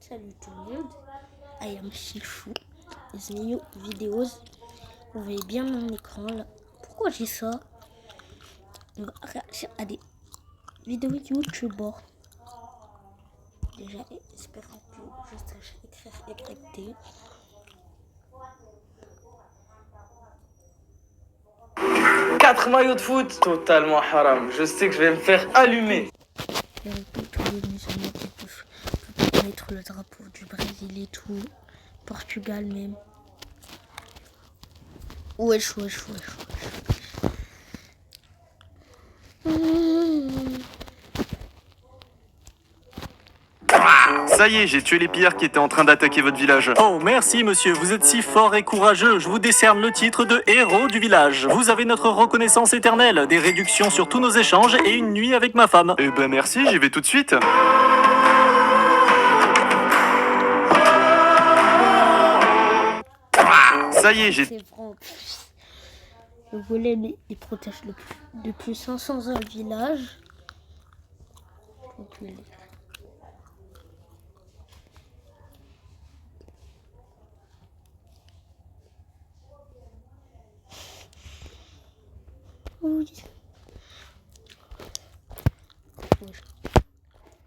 Salut tout le monde, I am Shifu, this new videos. Vous voyez bien mon écran là. Pourquoi j'ai ça? On va réagir à des vidéos youtubeurs. Déjà, j'espère que je sache écrire et connecter. Quatre maillots de foot, totalement haram. Je sais que je vais me faire allumer. Et on peut trouver mes amis qui peuvent mettre le drapeau du Brésil et tout. Portugal même. Wesh. Ça y est, j'ai tué les pillards qui étaient en train d'attaquer votre village. Oh, merci monsieur, vous êtes si fort et courageux. Je vous décerne le titre de héros du village. Vous avez notre reconnaissance éternelle, des réductions sur tous nos échanges et une nuit avec ma femme. Eh ben merci, j'y vais tout de suite. Ça y est, j'ai... C'est vrai en plus. Le golem il protège depuis 500 ans le village. Donc, oui.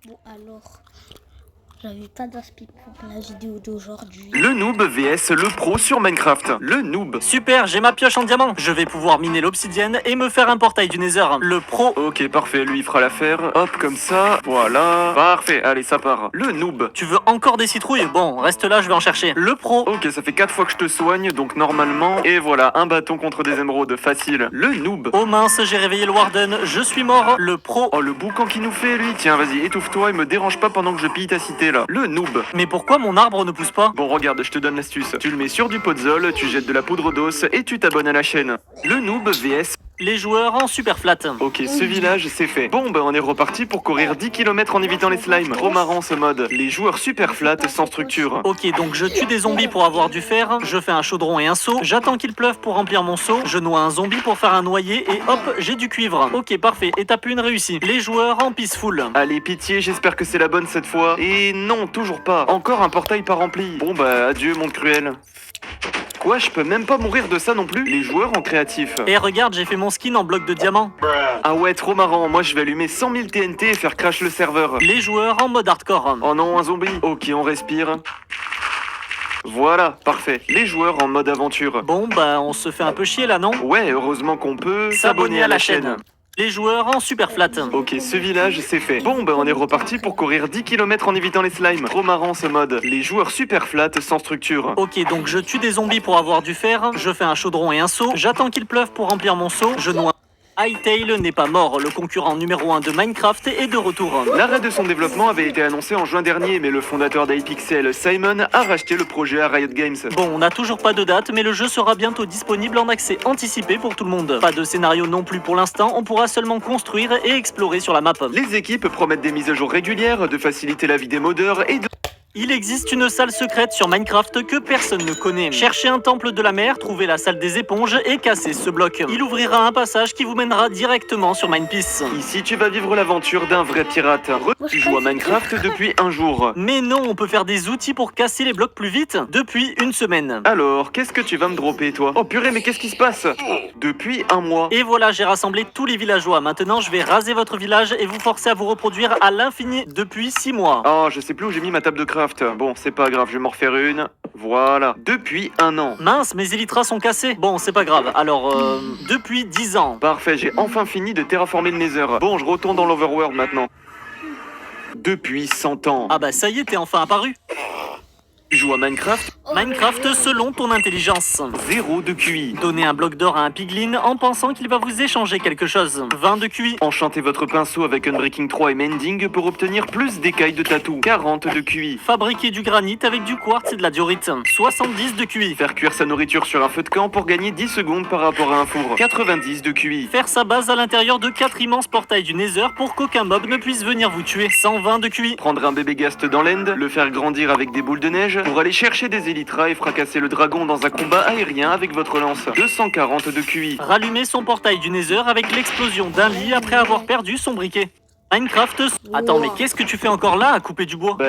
Bon alors, j'avais pas d'inspi pour la vidéo d'aujourd'hui. Le noob vs le pro sur Minecraft. Le noob. Super, j'ai ma pioche en diamant. Je vais pouvoir miner l'obsidienne et me faire un portail du Nether. Le pro... Ok, parfait, lui il fera l'affaire. Hop, comme ça, voilà. Parfait, allez, ça part. Le noob. Tu veux encore des citrouilles? Bon, reste là, je vais en chercher. Le pro... Ok, ça fait 4 fois que je te soigne, donc normalement... Et voilà, un bâton contre des émeraudes, facile. Le noob. Oh mince, j'ai réveillé le Warden, je suis mort. Le pro... Oh, le boucan qui nous fait, lui. Tiens, vas-y, étouffe-toi et me dérange pas pendant que je pille ta cité, là. Le noob. Mais pourquoi mon arbre ne pousse pas? Bon, regarde, je te donne l'astuce. Tu le mets sur du podzol, tu jettes de la poudre d'os et tu t'abonnes à la chaîne. Le noob vs... Les joueurs en super flat. Ok, ce village, c'est fait. Bon, bah on est reparti pour courir 10 km en évitant les slimes. Trop marrant ce mode. Les joueurs super flat, sans structure. Ok, donc je tue des zombies pour avoir du fer, je fais un chaudron et un seau, j'attends qu'il pleuve pour remplir mon seau, je noie un zombie pour faire un noyer et hop, j'ai du cuivre. Ok, parfait, étape 1 réussie. Les joueurs en peaceful. Allez, pitié, j'espère que c'est la bonne cette fois. Et non, toujours pas. Encore un portail pas rempli. Bon bah, adieu, monde cruel. Quoi, je peux même pas mourir de ça non plus? Les joueurs en créatif. Et regarde, j'ai fait mon skin en bloc de diamant. Ah ouais, trop marrant. Moi, je vais allumer 100 000 TNT et faire crash le serveur. Les joueurs en mode hardcore. Oh non, un zombie. Ok, on respire. Voilà, parfait. Les joueurs en mode aventure. Bon, bah, on se fait un peu chier là, non? Ouais, heureusement qu'on peut S'abonner à la chaîne. Les joueurs en super flat. Ok, ce village, c'est fait. Bon, bah on est reparti pour courir 10 km en évitant les slimes. Trop marrant ce mode. Les joueurs super flat, sans structure. Ok, donc je tue des zombies pour avoir du fer, je fais un chaudron et un seau, j'attends qu'il pleuve pour remplir mon seau, je noie... Hytale n'est pas mort, le concurrent numéro 1 de Minecraft est de retour. L'arrêt de son développement avait été annoncé en juin dernier, mais le fondateur d'iPixel, Simon, a racheté le projet à Riot Games. Bon, on n'a toujours pas de date, mais le jeu sera bientôt disponible en accès anticipé pour tout le monde. Pas de scénario non plus pour l'instant, on pourra seulement construire et explorer sur la map. Les équipes promettent des mises à jour régulières, de faciliter la vie des modeurs et de... Il existe une salle secrète sur Minecraft que personne ne connaît. Cherchez un temple de la mer, trouvez la salle des éponges et cassez ce bloc. Il ouvrira un passage qui vous mènera directement sur Minepeace. Ici, tu vas vivre l'aventure d'un vrai pirate. Tu joues à Minecraft depuis un jour. Mais non, on peut faire des outils pour casser les blocs plus vite depuis une semaine. Alors, qu'est-ce que tu vas me dropper, toi? Oh purée, mais qu'est-ce qui se passe? Depuis un mois. Et voilà, j'ai rassemblé tous les villageois. Maintenant, je vais raser votre village et vous forcer à vous reproduire à l'infini depuis 6 mois. Oh, je sais plus où j'ai mis ma table de craft. Bon, c'est pas grave, je vais m'en refaire une. Voilà. Depuis un an. Mince, mes élytras sont cassés. Bon, c'est pas grave. Alors, depuis 10 ans. Parfait, j'ai enfin fini de terraformer le Nether. Bon, je retourne dans l'Overworld maintenant. Depuis 100 ans. Ah bah ça y est, t'es enfin apparu. Tu joues à Minecraft? Minecraft selon ton intelligence. 0 de QI. Donnez un bloc d'or à un piglin en pensant qu'il va vous échanger quelque chose. 20 de QI. Enchantez votre pinceau avec Unbreaking 3 et Mending pour obtenir plus d'écailles de tatou. 40 de QI. Fabriquer du granit avec du quartz et de la diorite. 70 de QI. Faire cuire sa nourriture sur un feu de camp pour gagner 10 secondes par rapport à un four. 90 de QI. Faire sa base à l'intérieur de 4 immenses portails du Nether pour qu'aucun mob ne puisse venir vous tuer. 120 de QI. Prendre un bébé Ghast dans l'end, le faire grandir avec des boules de neige pour aller chercher des élytras et fracasser le dragon dans un combat aérien avec votre lance. 240 de QI. Rallumer son portail du Nether avec l'explosion d'un lit après avoir perdu son briquet. Minecraft. Attends, mais qu'est-ce que tu fais encore là à couper du bois? Bah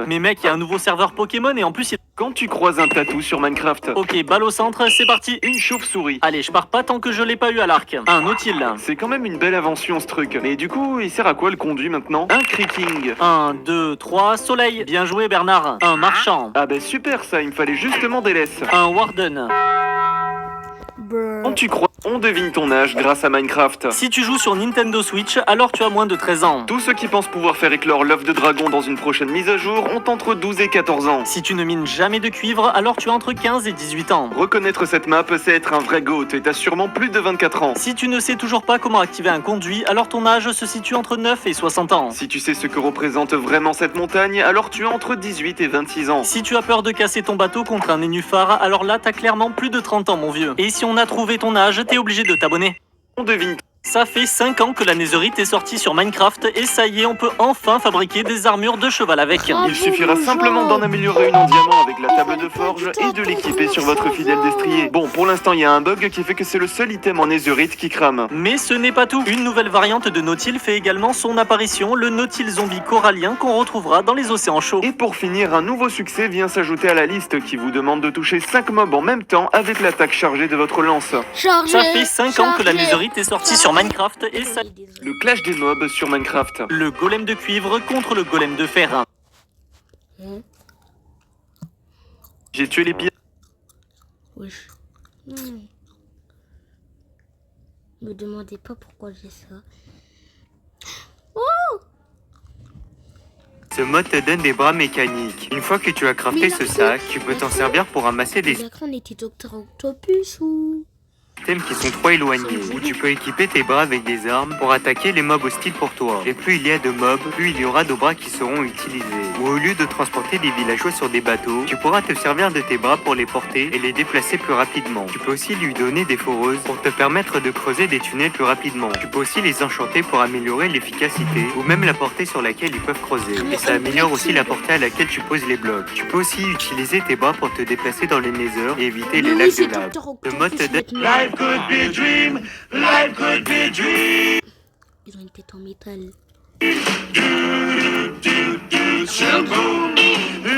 Mais mec, il y a un nouveau serveur Pokémon et en plus il... quand tu croises un tatou sur Minecraft, Ok, balle au centre, c'est parti. une chauve-souris. Allez, je pars pas tant que je l'ai pas eu à l'arc. Un Nautile. C'est quand même une belle invention ce truc. Mais du coup, il sert à quoi le conduit maintenant? Un creeking. 1, 2, 3, soleil. Bien joué Bernard. Un marchand. Ah bah super ça, il me fallait justement des laisses. Un warden. Quand tu crois, on devine ton âge grâce à Minecraft. Si tu joues sur Nintendo Switch, alors tu as moins de 13 ans. Tous ceux qui pensent pouvoir faire éclore l'œuf de dragon dans une prochaine mise à jour ont entre 12 et 14 ans. Si tu ne mines jamais de cuivre, alors tu as entre 15 et 18 ans. Reconnaître cette map, c'est être un vrai goat et t'as sûrement plus de 24 ans. Si tu ne sais toujours pas comment activer un conduit, alors ton âge se situe entre 9 et 60 ans. Si tu sais ce que représente vraiment cette montagne, alors tu as entre 18 et 26 ans. Si tu as peur de casser ton bateau contre un nénuphar, alors là t'as clairement plus de 30 ans mon vieux. Et si on a trouvé ton âge, t'es obligé de t'abonner. On devine. Ça fait 5 ans que la Netherite est sortie sur Minecraft et ça y est, on peut enfin fabriquer des armures de cheval avec. Il suffira simplement d'en améliorer une en diamant avec la table de forge et de l'équiper sur votre fidèle destrier. Bon, pour l'instant, il y a un bug qui fait que c'est le seul item en netherite qui crame. Mais ce n'est pas tout. Une nouvelle variante de Nautile fait également son apparition, le Nautile zombie corallien qu'on retrouvera dans les océans chauds. Et pour finir, un nouveau succès vient s'ajouter à la liste qui vous demande de toucher 5 mobs en même temps avec l'attaque chargée de votre lance. Ça fait 5 ans que la Netherite est sortie sur Minecraft et ça... Le clash des mobs sur Minecraft. Le golem de cuivre contre le golem de fer. J'ai tué les pires. Wesh. Me demandez pas pourquoi j'ai ça. Ce mode te donne des bras mécaniques. Une fois que tu as crafté ce sac, tu peux t'en servir pour ramasser des D'accord, on était Docteur Octopus ou... items qui sont trop éloignés. Ou tu peux équiper tes bras avec des armes pour attaquer les mobs hostiles pour toi. Et plus il y a de mobs, plus il y aura de bras qui seront utilisés. Ou au lieu de transporter des villageois sur des bateaux, tu pourras te servir de tes bras pour les porter et les déplacer plus rapidement. Tu peux aussi lui donner des foreuses pour te permettre de creuser des tunnels plus rapidement. Tu peux aussi les enchanter pour améliorer l'efficacité ou même la portée sur laquelle ils peuvent creuser. Et ça améliore aussi la portée à laquelle tu poses les blocs. Tu peux aussi utiliser tes bras pour te déplacer dans les Nether et éviter les lacs de lave. Le mode te donne... Life could be a dream. Life could be a dream. Ils ont une tête en métal.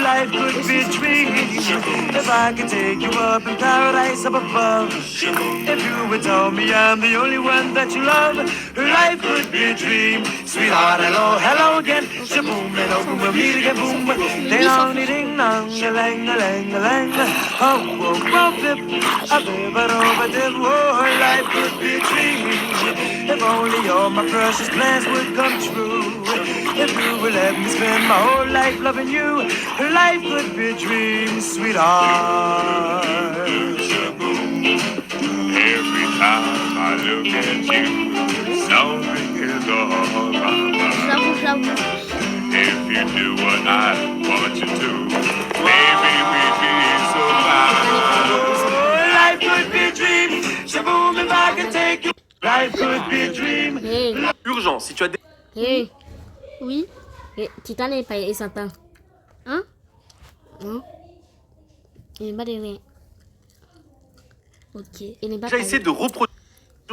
Life could be a dream if I could take you up in paradise up above. If you would tell me I'm the only one that you love, life could be a dream. Sweetheart, hello, hello again. Shaboom, hello, boom, we'll meet again, boom. Ding dong, ding dong, a lang, a lang, a lang. Oh, oh, oh, dip, a bib, a dub, a dip. Oh, life could be a dream. If only all my precious plans would come true. If you would let me spend my whole life loving you, life could be a dream, sweetheart. Every time I look at you, something is alright. If you do what I want you to, baby, we'd be so fine. Life could be a dream, shaboom, if I could take you. Life could be a dream. Hey, Urgent, si tu as des... hey. Oui. Et Titan est pas sympa. Hein? Hein? Il n'est pas de rien. Ok. Il n'est pas Tu as essayé de reproduire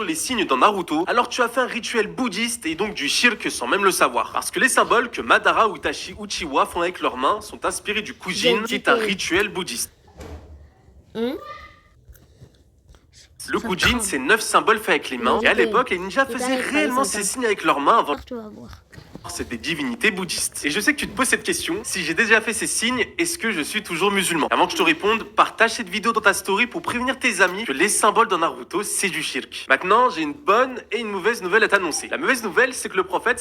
les signes dans Naruto, alors tu as fait un rituel bouddhiste et donc du shirk sans même le savoir. Parce que les symboles que Madara ou Itachi Uchiwa font avec leurs mains sont inspirés du Kujin, qui est un rituel bouddhiste. Hein? Le Kujin, c'est 9 symboles faits avec les mains, et à l'époque, les ninjas faisaient réellement ces signes avec leurs mains avant... Tu vas voir. C'est des divinités bouddhistes. Et je sais que tu te poses cette question, si j'ai déjà fait ces signes, est-ce que je suis toujours musulman? Avant que je te réponde, partage cette vidéo dans ta story pour prévenir tes amis que les symboles dans Naruto, c'est du shirk. Maintenant, j'ai une bonne et une mauvaise nouvelle à t'annoncer. La mauvaise nouvelle, c'est que le prophète